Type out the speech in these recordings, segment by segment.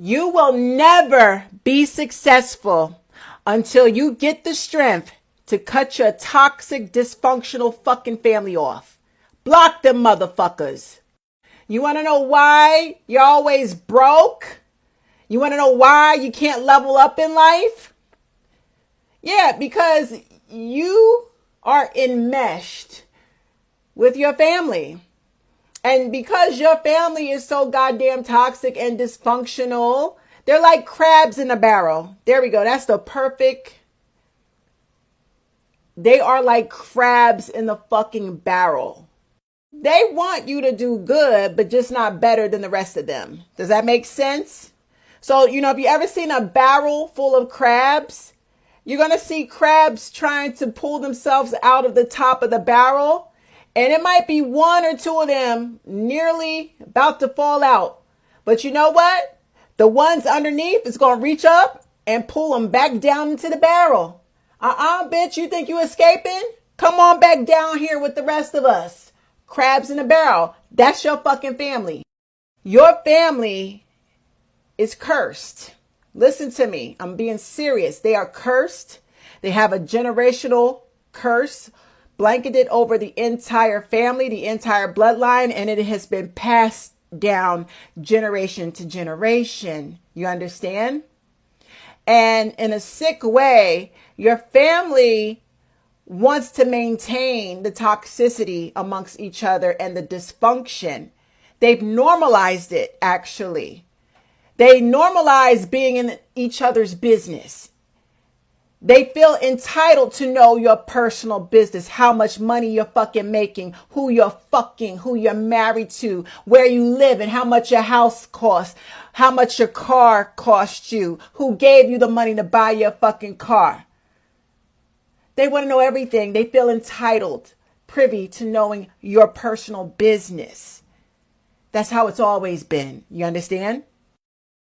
You will never be successful until you get the strength to cut your toxic, dysfunctional fucking family off. Block them motherfuckers. You want to know why you're always broke? You want to know why you can't level up in life? Yeah, because you are enmeshed with your family. And because your family is so goddamn toxic and dysfunctional, they're like crabs in a barrel. There we go. That's the perfect. They are like crabs in the fucking barrel. They want you to do good, but just not better than the rest of them. Does that make sense? So, if you ever seen a barrel full of crabs, you're going to see crabs trying to pull themselves out of the top of the barrel. And it might be one or two of them nearly about to fall out. But you know what? The ones underneath is going to reach up and pull them back down into the barrel. Bitch, you think you escaping? Come on back down here with the rest of us. Crabs in a barrel. That's your fucking family. Your family is cursed. Listen to me. I'm being serious. They are cursed. They have a generational curse blanketed over the entire family, the entire bloodline, and it has been passed down generation to generation. You understand? And in a sick way, your family wants to maintain the toxicity amongst each other and the dysfunction. They've normalized it, actually. They normalize being in each other's business. They feel entitled to know your personal business, how much money you're fucking making, who you're fucking, who you're married to, where you live and how much your house costs, how much your car cost you, who gave you the money to buy your fucking car. They want to know everything. They feel entitled, privy to knowing your personal business. That's how it's always been. You understand?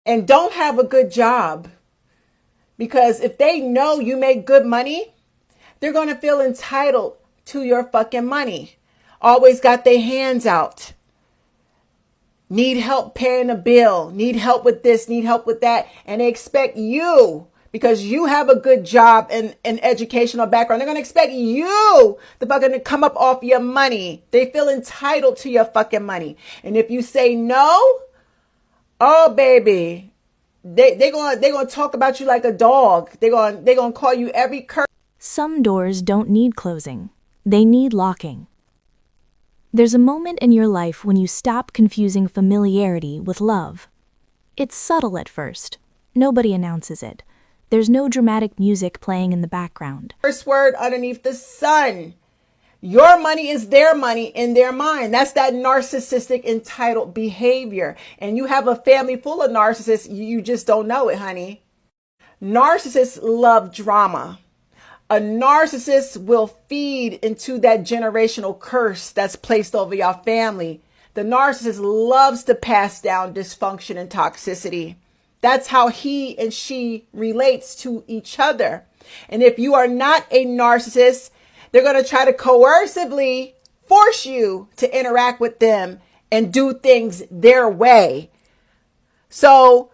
And don't have a good job. Because if they know you make good money, they're going to feel entitled to your fucking money. Always got their hands out. Need help paying a bill. Need help with this. Need help with that. And they expect you, because you have a good job and an educational background, they're going to expect you to fucking come up off your money. They feel entitled to your fucking money. And if you say no, oh, baby, They're gonna talk about you like a dog. They're gonna call you every curse. Some doors don't need closing. They need locking. There's a moment in your life when you stop confusing familiarity with love. It's subtle at first. Nobody announces it. There's no dramatic music playing in the background. First word underneath the sun. Your money is their money in their mind. That's that narcissistic, entitled behavior. And you have a family full of narcissists. You just don't know it, honey. Narcissists love drama. A narcissist will feed into that generational curse that's placed over your family. The narcissist loves to pass down dysfunction and toxicity. That's how he and she relates to each other. And if you are not a narcissist, they're going to try to coercively force you to interact with them and do things their way. So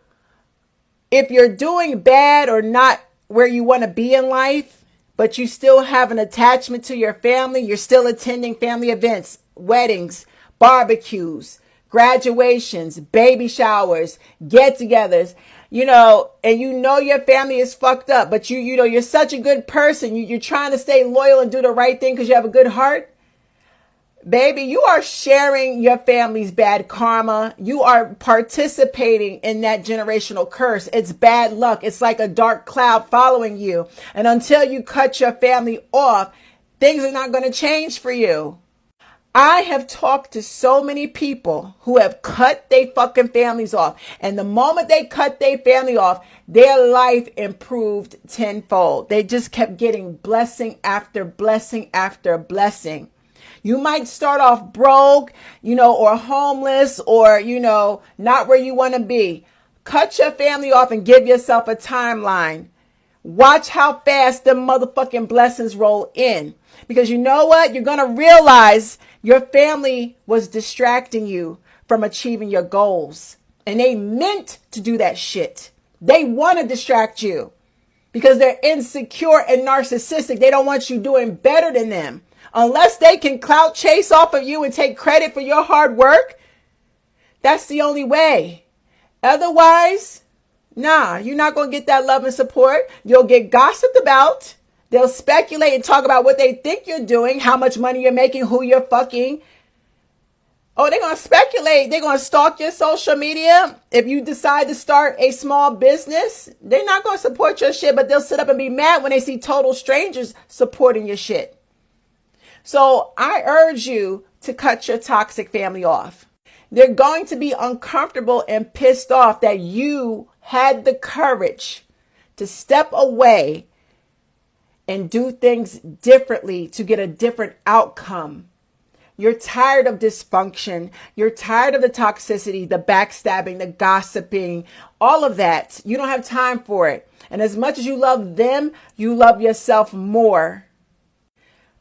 if you're doing bad or not where you want to be in life, but you still have an attachment to your family, you're still attending family events, weddings, barbecues, graduations, baby showers, get-togethers, and your family is fucked up, but you're such a good person. You're trying to stay loyal and do the right thing because you have a good heart. Baby, you are sharing your family's bad karma. You are participating in that generational curse. It's bad luck. It's like a dark cloud following you. And until you cut your family off, things are not going to change for you. I have talked to so many people who have cut their fucking families off. And the moment they cut their family off, their life improved tenfold. They just kept getting blessing after blessing after blessing. You might start off broke, or homeless, or, not where you want to be. Cut your family off and give yourself a timeline. Watch how fast the motherfucking blessings roll in. Because you know what? You're going to realize your family was distracting you from achieving your goals. And they meant to do that shit. They want to distract you because they're insecure and narcissistic. They don't want you doing better than them. Unless they can clout chase off of you and take credit for your hard work, that's the only way. Otherwise, nah, you're not going to get that love and support. You'll get gossiped about. They'll speculate and talk about what they think you're doing, how much money you're making, who you're fucking. Oh, they're going to speculate. They're going to stalk your social media. If you decide to start a small business, they're not going to support your shit, but they'll sit up and be mad when they see total strangers supporting your shit. So I urge you to cut your toxic family off. They're going to be uncomfortable and pissed off that you had the courage to step away and do things differently to get a different outcome. You're tired of dysfunction. You're tired of the toxicity, the backstabbing, the gossiping, all of that. You don't have time for it. And as much as you love them, you love yourself more.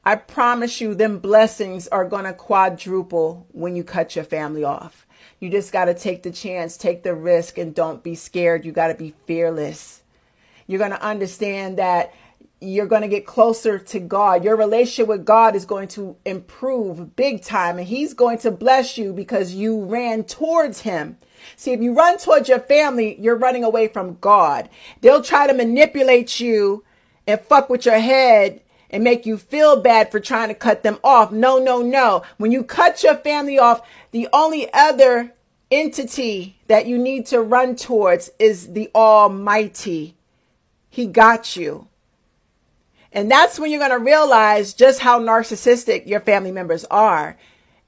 I promise you, them blessings are going to quadruple when you cut your family off. You just got to take the chance, take the risk, and don't be scared. You got to be fearless. You're going to understand that you're going to get closer to God. Your relationship with God is going to improve big time, and he's going to bless you because you ran towards him. See, if you run towards your family, you're running away from God. They'll try to manipulate you and fuck with your head and make you feel bad for trying to cut them off. No, no, no. When you cut your family off, the only other entity that you need to run towards is the Almighty. He got you. And that's when you're going to realize just how narcissistic your family members are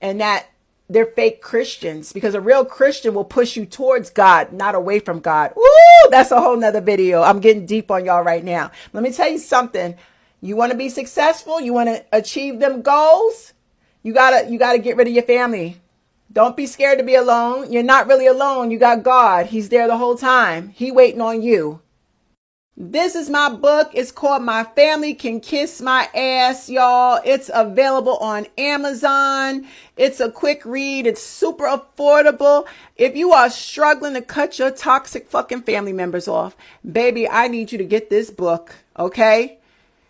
and that they're fake Christians, because a real Christian will push you towards God, not away from God. Woo! That's a whole nother video. I'm getting deep on y'all right now. Let me tell you something. You want to be successful? You want to achieve them goals? You gotta get rid of your family. Don't be scared to be alone. You're not really alone. You got God. He's there the whole time. He waiting on you. This is my book. It's called My Family Can Kiss My Ass, y'all. It's available on Amazon. It's a quick read. It's super affordable. If you are struggling to cut your toxic fucking family members off, baby, I need you to get this book, okay?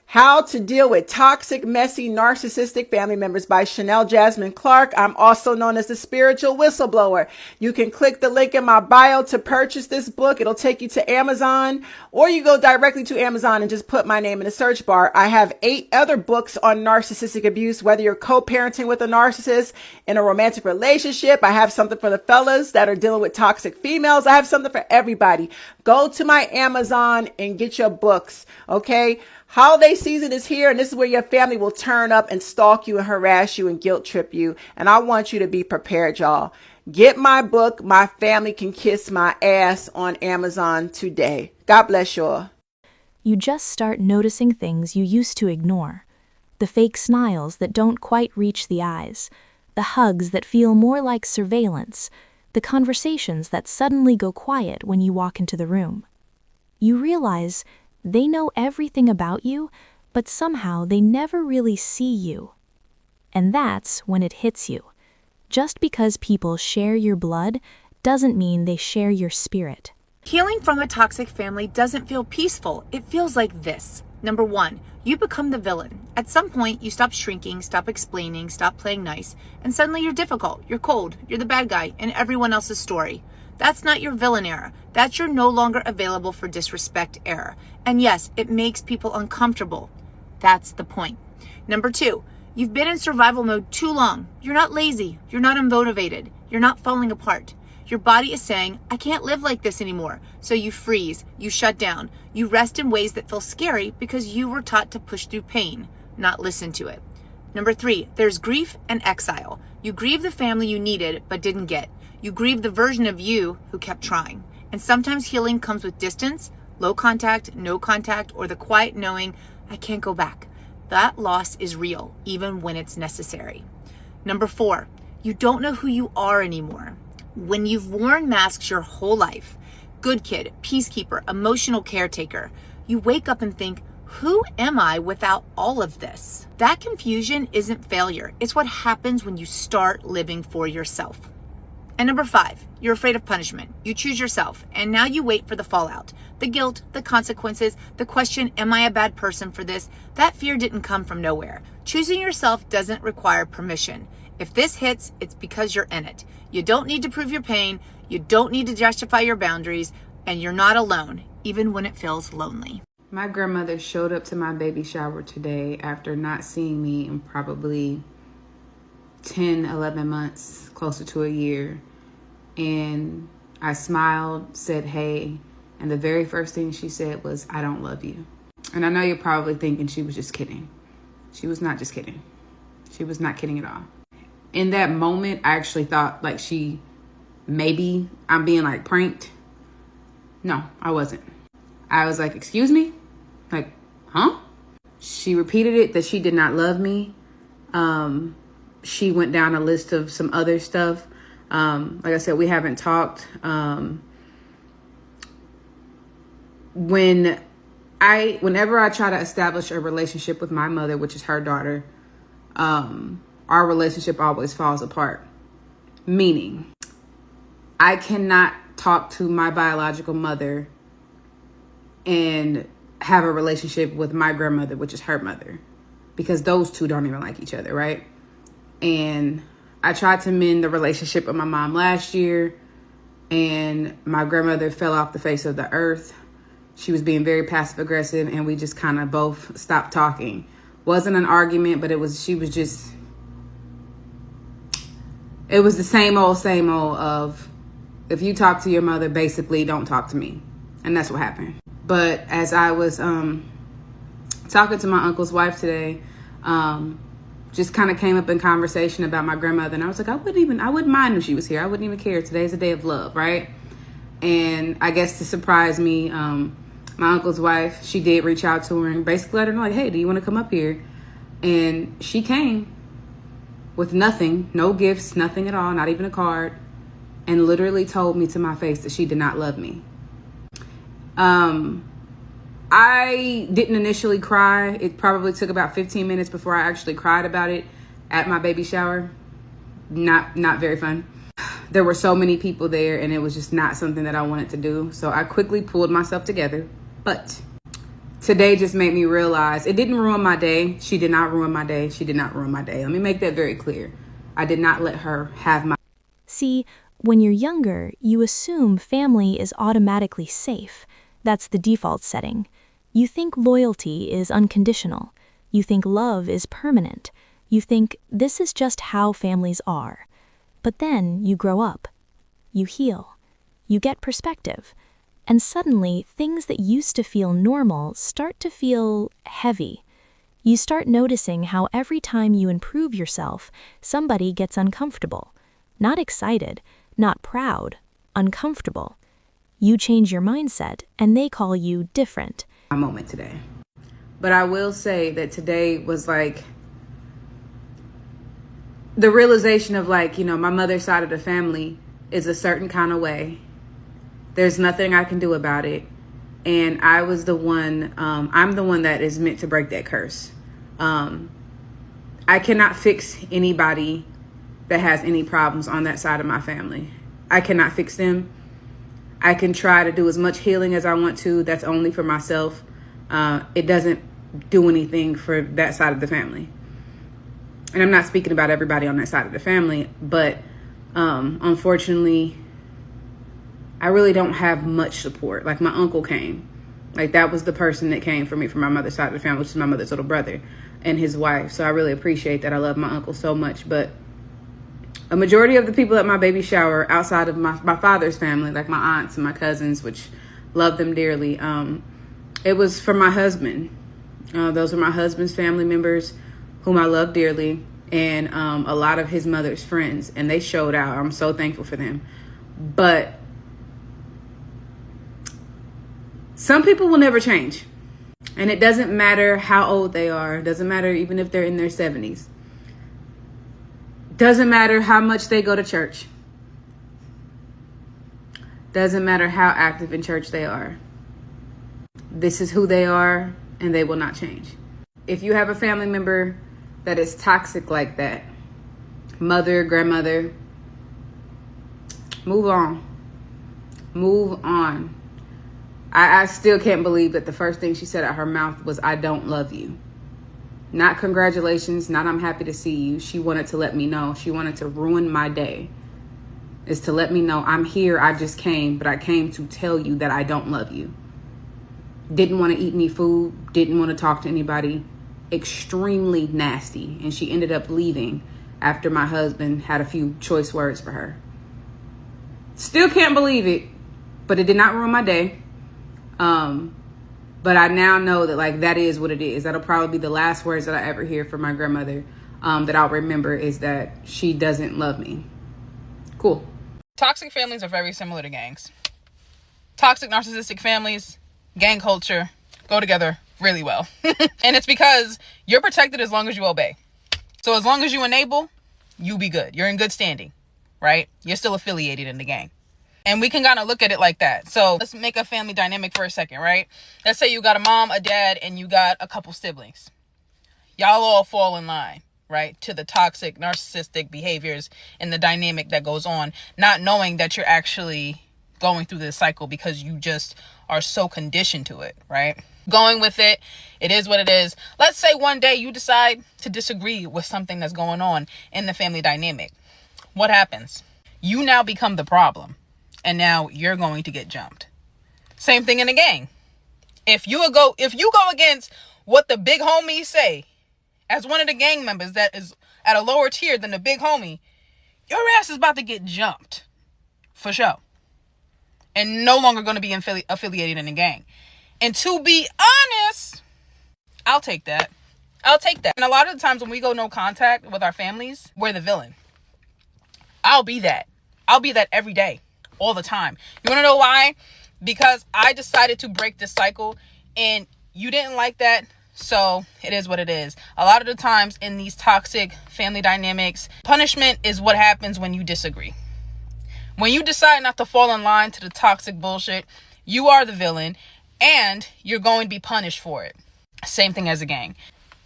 How to Deal with Toxic, Messy, Narcissistic Family Members by Chanel Jasmine Clark. I'm also known as the Spiritual Whistleblower. You can click the link in my bio to purchase this book. It'll take you to Amazon, or you go directly to Amazon and just put my name in the search bar. I have 8 other books on narcissistic abuse, whether you're co-parenting with a narcissist in a romantic relationship. I have something for the fellas that are dealing with toxic females. I have something for everybody. Go to my Amazon and get your books, okay? Holiday season is here, and this is where your family will turn up and stalk you and harass you and guilt trip you. And I want you to be prepared, y'all. Get my book, My Family Can Kiss My Ass, on Amazon today. God bless y'all. You just start noticing things you used to ignore. The fake smiles that don't quite reach the eyes. The hugs that feel more like surveillance. The conversations that suddenly go quiet when you walk into the room. You realize they know everything about you, but somehow they never really see you. And that's when it hits you. Just because people share your blood doesn't mean they share your spirit. Healing from a toxic family doesn't feel peaceful. It feels like this. Number 1, you become the villain. At some point, you stop shrinking, stop explaining, stop playing nice, and suddenly you're difficult, you're cold, you're the bad guy in everyone else's story. That's not your villain era. That's your no longer available for disrespect era. And yes, it makes people uncomfortable. That's the point. Number 2, you've been in survival mode too long. You're not lazy. You're not unmotivated. You're not falling apart. Your body is saying, I can't live like this anymore. So you freeze, you shut down, you rest in ways that feel scary because you were taught to push through pain, not listen to it. Number 3, there's grief and exile. You grieve the family you needed but didn't get. You grieve the version of you who kept trying. And sometimes healing comes with distance, low contact, no contact, or the quiet knowing, I can't go back. That loss is real, even when it's necessary. Number 4, you don't know who you are anymore. When you've worn masks your whole life, good kid, peacekeeper, emotional caretaker, you wake up and think, who am I without all of this? That confusion isn't failure. It's what happens when you start living for yourself. And number 5, you're afraid of punishment. You choose yourself, and now you wait for the fallout. The guilt, the consequences, the question, am I a bad person for this? That fear didn't come from nowhere. Choosing yourself doesn't require permission. If this hits, it's because you're in it. You don't need to prove your pain. You don't need to justify your boundaries, and you're not alone, even when it feels lonely. My grandmother showed up to my baby shower today after not seeing me in probably 10, 11 months, closer to a year. And I smiled, said, hey. And the very first thing she said was, I don't love you. And I know you're probably thinking she was just kidding. She was not just kidding. She was not kidding at all. In that moment, I actually thought like maybe I'm being like pranked. No, I wasn't. I was like, excuse me? Like, huh? She repeated it that she did not love me. She went down a list of some other stuff. Like I said, we haven't talked. Whenever I try to establish a relationship with my mother, which is her daughter, our relationship always falls apart. Meaning, I cannot talk to my biological mother and have a relationship with my grandmother, which is her mother, because those two don't even like each other, right? And I tried to mend the relationship with my mom last year, and my grandmother fell off the face of the earth. She was being very passive aggressive, and we just kind of both stopped talking. Wasn't an argument, but it was the same old of, if you talk to your mother, basically don't talk to me. And that's what happened. But as I was talking to my uncle's wife today, just kind of came up in conversation about my grandmother. And I was like, I wouldn't mind if she was here. I wouldn't even care. Today's a day of love, right? And I guess to surprise me, my uncle's wife, she did reach out to her and basically let her know, like, hey, do you want to come up here? And she came with nothing, no gifts, nothing at all, not even a card, and literally told me to my face that she did not love me. I didn't initially cry. It probably took about 15 minutes before I actually cried about it at my baby shower. Not very fun. There were so many people there, and it was just not something that I wanted to do. So I quickly pulled myself together. But today just made me realize it didn't ruin my day. She did not ruin my day. She did not ruin my day. Let me make that very clear. I did not let her have my... See, when you're younger, you assume family is automatically safe. That's the default setting. You think loyalty is unconditional. You think love is permanent. You think this is just how families are. But then you grow up. You heal. You get perspective. And suddenly, things that used to feel normal start to feel heavy. You start noticing how every time you improve yourself, somebody gets uncomfortable. Not excited, not proud, uncomfortable. You change your mindset, and they call you different. My moment today. But I will say that today was like the realization of like, my mother's side of the family is a certain kind of way. There's nothing I can do about it. And I was the one, I'm the one that is meant to break that curse. I cannot fix anybody that has any problems on that side of my family. I cannot fix them. I can try to do as much healing as I want to. That's only for myself. It doesn't do anything for that side of the family. And I'm not speaking about everybody on that side of the family, but unfortunately, I really don't have much support. Like my uncle came. Like that was the person that came for me from my mother's side of the family, which is my mother's little brother and his wife. So I really appreciate that. I love my uncle so much. But a majority of the people at my baby shower outside of my father's family, like my aunts and my cousins, which love them dearly, it was for my husband. Those were my husband's family members whom I love dearly, and a lot of his mother's friends, and they showed out. I'm so thankful for them. But some people will never change, and it doesn't matter how old they are. It doesn't matter even if they're in their 70s. Doesn't matter how much they go to church. Doesn't matter how active in church they are. This is who they are, and they will not change. If you have a family member that is toxic like that, mother, grandmother, Move on. Move on. I still can't believe that the first thing she said out her mouth was, I don't love you. Not congratulations, not I'm happy to see you. She wanted to let me know. She wanted to ruin my day. Is to let me know I'm here, I just came, but I came to tell you that I don't love you. Didn't want to eat any food, didn't want to talk to anybody. Extremely nasty. And she ended up leaving after my husband had a few choice words for her. Still can't believe it, but it did not ruin my day. But I now know that like that is what it is. That'll probably be the last words that I ever hear from my grandmother, that I'll remember, is that she doesn't love me. Cool. Toxic families are very similar to gangs. Toxic narcissistic families, gang culture go together really well. And it's because you're protected as long as you obey. So as long as you enable, you be good. You're in good standing, right? You're still affiliated in the gang. And we can kind of look at it like that. So let's make a family dynamic for a second, right? Let's say you got a mom, a dad, and you got a couple siblings. Y'all all fall in line, right? To the toxic, narcissistic behaviors and the dynamic that goes on, not knowing that you're actually going through this cycle because you just are so conditioned to it, right? Going with it, it is what it is. Let's say one day you decide to disagree with something that's going on in the family dynamic. What happens? You now become the problem. And now you're going to get jumped. Same thing in a gang. If you go against what the big homies say, as one of the gang members that is at a lower tier than the big homie, your ass is about to get jumped. For sure. And no longer going to be affiliated in a gang. And to be honest, I'll take that. And a lot of the times when we go no contact with our families, we're the villain. I'll be that every day. All the time. You want to know why? Because I decided to break this cycle and you didn't like that. So it is what it is. A lot of the times in these toxic family dynamics, punishment is what happens when you disagree. When you decide not to fall in line to the toxic bullshit, you are the villain and you're going to be punished for it. Same thing as a gang.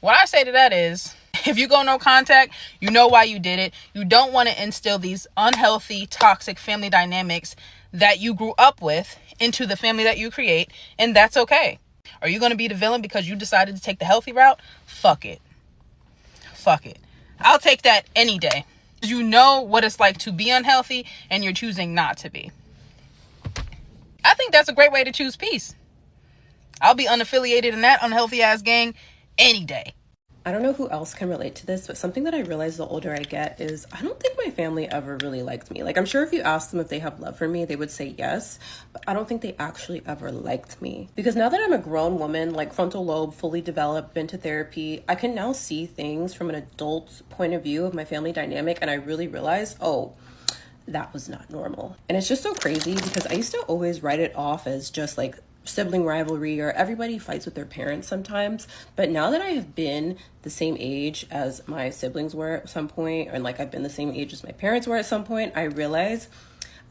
What I say to that is, if you go no contact, you know why you did it. You don't want to instill these unhealthy, toxic family dynamics that you grew up with into the family that you create, and that's okay. Are you going to be the villain because you decided to take the healthy route? Fuck it. I'll take that any day. You know what it's like to be unhealthy, and you're choosing not to be. I think that's a great way to choose peace. I'll be unaffiliated in that unhealthy ass gang any day. I don't know who else can relate to this, but something that I realize the older I get is I don't think my family ever really liked me. Like, I'm sure if you asked them if they have love for me, they would say yes, but I don't think they actually ever liked me. Because now that I'm a grown woman, like frontal lobe, fully developed, been to therapy, I can now see things from an adult's point of view of my family dynamic, and I really realize, oh, that was not normal. And it's just so crazy because I used to always write it off as just like sibling rivalry or everybody fights with their parents sometimes. But now that I have been the same age as my siblings were at some point, and like I've been the same age as my parents were at some point, I realize,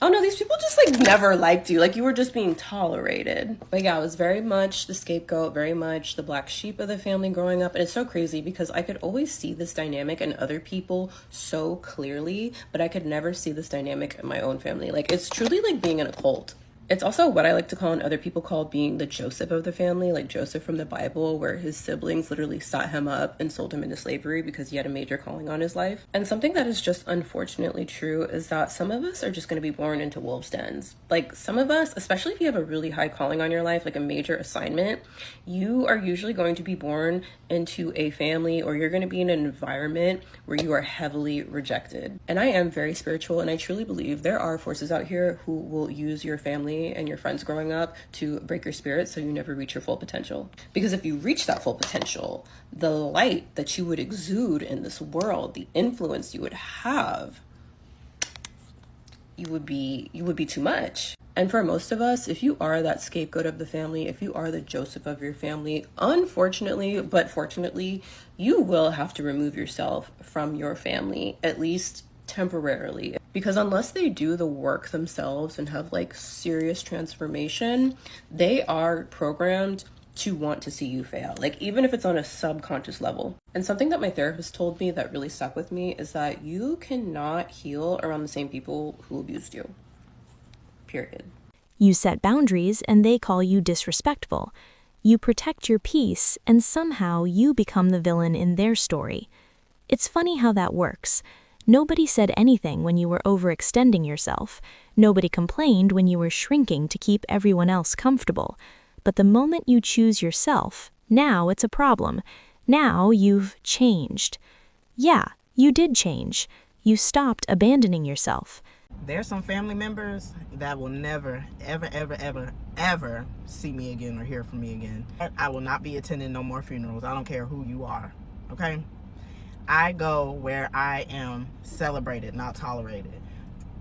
oh no, these people just like never liked you. Like you were just being tolerated. But yeah, I was very much the scapegoat, very much the black sheep of the family growing up. And it's so crazy because I could always see this dynamic in other people so clearly, but I could never see this dynamic in my own family. Like it's truly like being in a cult. It's also what I like to call and other people call being the Joseph of the family, like Joseph from the Bible, where his siblings literally sought him up and sold him into slavery because he had a major calling on his life. And something that is just unfortunately true is that some of us are just going to be born into wolves' dens. Like some of us, especially if you have a really high calling on your life, like a major assignment, you are usually going to be born into a family or you're going to be in an environment where you are heavily rejected. And I am very spiritual and I truly believe there are forces out here who will use your family and your friends growing up to break your spirit so you never reach your full potential. Because if you reach that full potential, the light that you would exude in this world, the influence you would have, you would be too much. And for most of us, if you are that scapegoat of the family, if you are the Joseph of your family, unfortunately, but fortunately, you will have to remove yourself from your family, at least temporarily. Because unless they do the work themselves and have like serious transformation, they are programmed to want to see you fail, like even if it's on a subconscious level. And something that my therapist told me that really stuck with me is that you cannot heal around the same people who abused you. period. You set boundaries and they call you disrespectful. You protect your peace and somehow you become the villain in their story. It's funny how that works. Nobody said anything when you were overextending yourself. Nobody complained when you were shrinking to keep everyone else comfortable. But the moment you choose yourself, now it's a problem. Now you've changed. Yeah, you did change. You stopped abandoning yourself. There's some family members that will never, ever see me again or hear from me again. I will not be attending no more funerals. I don't care who you are, okay? I go where I am celebrated, not tolerated.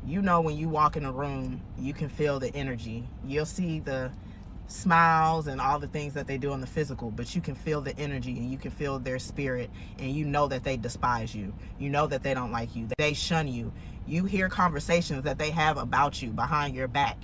You know, when you walk in a room, you can feel the energy. You'll see the smiles and all the things that they do on the physical, but you can feel the energy and you can feel their spirit, and you know that they despise you. You know that they don't like you. They shun you. You hear conversations that they have about you behind your back.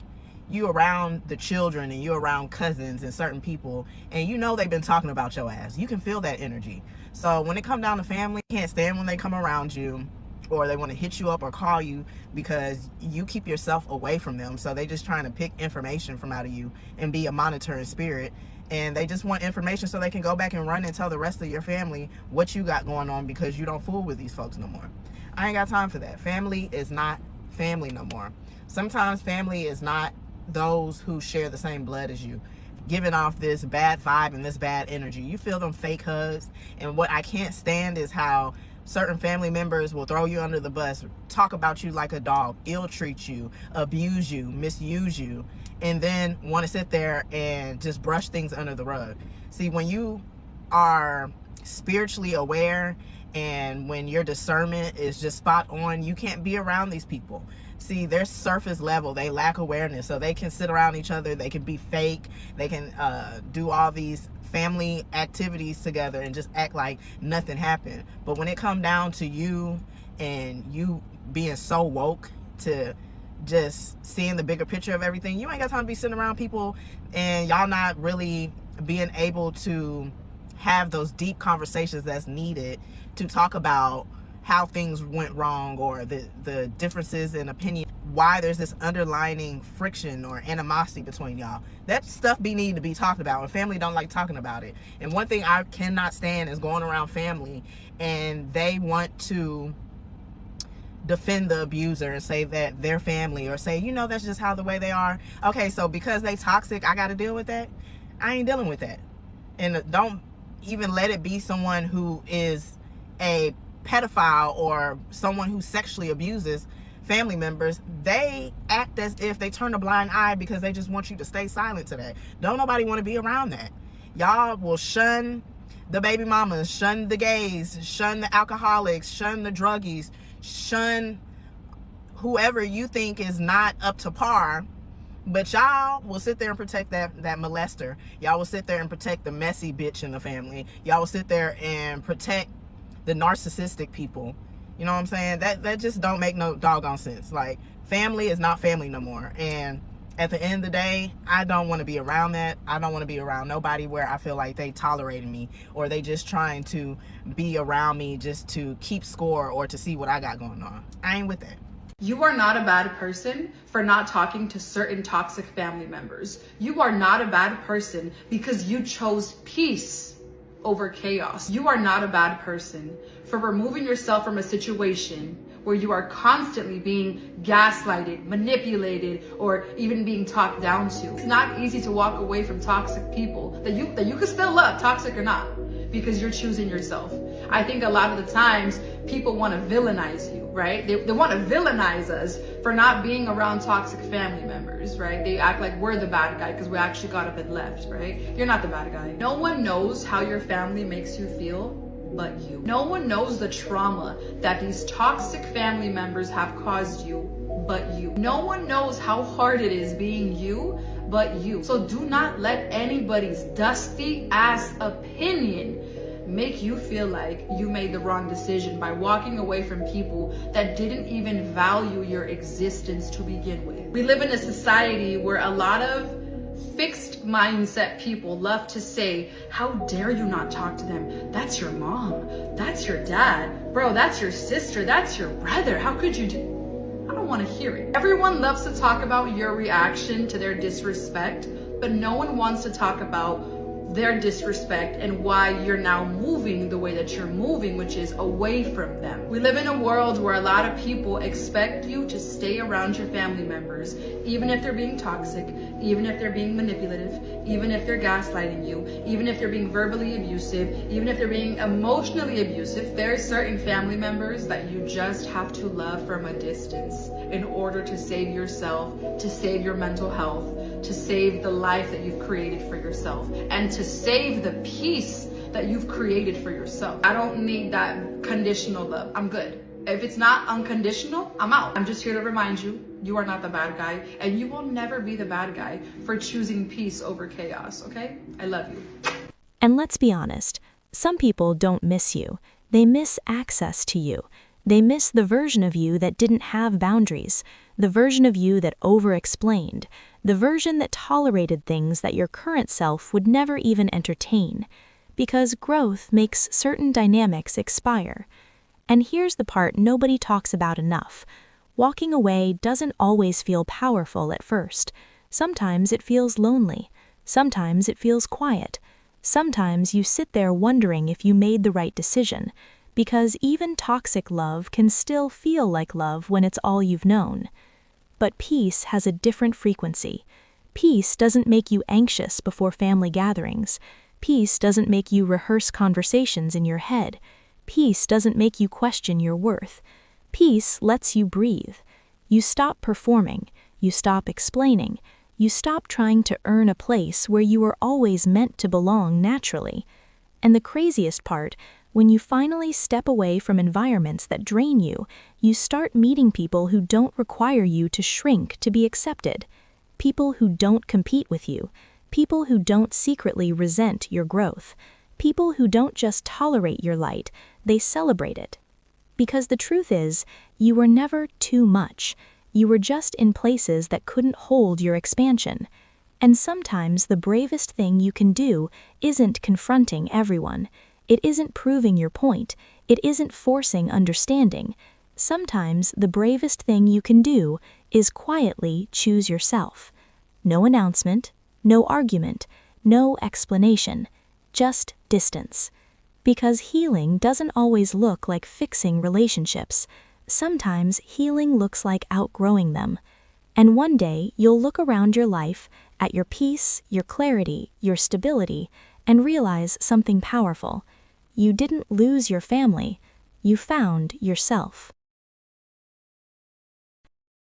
You around the children and you around cousins and certain people, and you know they've been talking about your ass. You can feel that energy. So when it comes down to family, you can't stand when they come around you or they want to hit you up or call you because you keep yourself away from them. So they just trying to pick information from out of you and be a monitoring spirit. And they just want information so they can go back and run and tell the rest of your family what you got going on because you don't fool with these folks no more. I ain't got time for that. Family is not family no more. Sometimes family is not those who share the same blood as you, giving off this bad vibe and this bad energy. You feel them fake hugs. And what I can't stand is how certain family members will throw you under the bus, talk about you like a dog, ill-treat you, abuse you, misuse you, and then want to sit there and just brush things under the rug. See, when you are spiritually aware and when your discernment is just spot on, you can't be around these people. See, they're surface level. They lack awareness, so they can sit around each other. They can be fake. They can do all these family activities together and just act like nothing happened. But when it comes down to you and you being so woke to just seeing the bigger picture of everything, you ain't got time to be sitting around people and y'all not really being able to have those deep conversations that's needed to talk about how things went wrong or the differences in opinion, why there's this underlying friction or animosity between y'all. That stuff be needed to be talked about, and family don't like talking about it. And one thing I cannot stand is going around family and they want to defend the abuser and say that they're family, or say, you know, that's just how the way they are. Okay, so because they toxic, I got to deal with that? I ain't dealing with that. And don't even let it be someone who is a pedophile or someone who sexually abuses family members. They act as if they turn a blind eye because they just want you to stay silent today. Don't nobody want to be around that. Y'all will shun the baby mamas, shun the gays, shun the alcoholics, shun the druggies, shun whoever you think is not up to par. But y'all will sit there and protect that molester. Y'all will sit there and protect the messy bitch in the family. Y'all will sit there and protect the narcissistic people. You know what I'm saying? That just don't make no doggone sense. Like, family is not family no more. And at the end of the day, I don't want to be around that. I don't want to be around nobody where I feel like they tolerating me or they just trying to be around me just to keep score or to see what I got going on. I ain't with that. You are not a bad person for not talking to certain toxic family members. You are not a bad person because you chose peace over chaos. You are not a bad person for removing yourself from a situation where you are constantly being gaslighted, manipulated, or even being talked down to. It's not easy to walk away from toxic people that you can still love, toxic or not, because you're choosing yourself. I think a lot of the times people want to villainize you, right? They want to villainize us for not being around toxic family members, right? They act like we're the bad guy because we actually got up and left, right? You're not the bad guy. No one knows how your family makes you feel but you. No one knows the trauma that these toxic family members have caused you but you. No one knows how hard it is being you but you. So do not let anybody's dusty ass opinion make you feel like you made the wrong decision by walking away from people that didn't even value your existence to begin with. We live in a society where a lot of fixed mindset people love to say, how dare you not talk to them? That's your mom. That's your dad. Bro, that's your sister. That's your brother. How could you do? I don't want to hear it. Everyone loves to talk about your reaction to their disrespect, but no one wants to talk about their disrespect and why you're now moving the way that you're moving, which is away from them. We live in a world where a lot of people expect you to stay around your family members, even if they're being toxic, even if they're being manipulative, even if they're gaslighting you, even if they're being verbally abusive, even if they're being emotionally abusive. There are certain family members that you just have to love from a distance in order to save yourself, to save your mental health, to save the life that you've created for yourself, and to save the peace that you've created for yourself. I don't need that conditional love. I'm good. If it's not unconditional, I'm out. I'm just here to remind you, you are not the bad guy, and you will never be the bad guy for choosing peace over chaos, okay? I love you. And let's be honest, some people don't miss you. They miss access to you. They miss the version of you that didn't have boundaries, the version of you that over-explained, the version that tolerated things that your current self would never even entertain, because growth makes certain dynamics expire. And here's the part nobody talks about enough. Walking away doesn't always feel powerful at first. Sometimes it feels lonely. Sometimes it feels quiet. Sometimes you sit there wondering if you made the right decision, because even toxic love can still feel like love when it's all you've known. But peace has a different frequency. Peace doesn't make you anxious before family gatherings. Peace doesn't make you rehearse conversations in your head. Peace doesn't make you question your worth. Peace lets you breathe. You stop performing. You stop explaining. You stop trying to earn a place where you were always meant to belong naturally. And the craziest part, when you finally step away from environments that drain you, you start meeting people who don't require you to shrink to be accepted. People who don't compete with you. People who don't secretly resent your growth. People who don't just tolerate your light, they celebrate it. Because the truth is, you were never too much. You were just in places that couldn't hold your expansion. And sometimes the bravest thing you can do isn't confronting everyone. It isn't proving your point. It isn't forcing understanding. Sometimes the bravest thing you can do is quietly choose yourself. No announcement, no argument, no explanation, just distance. Because healing doesn't always look like fixing relationships. Sometimes healing looks like outgrowing them. And one day you'll look around your life at your peace, your clarity, your stability, and realize something powerful. You didn't lose your family. You found yourself.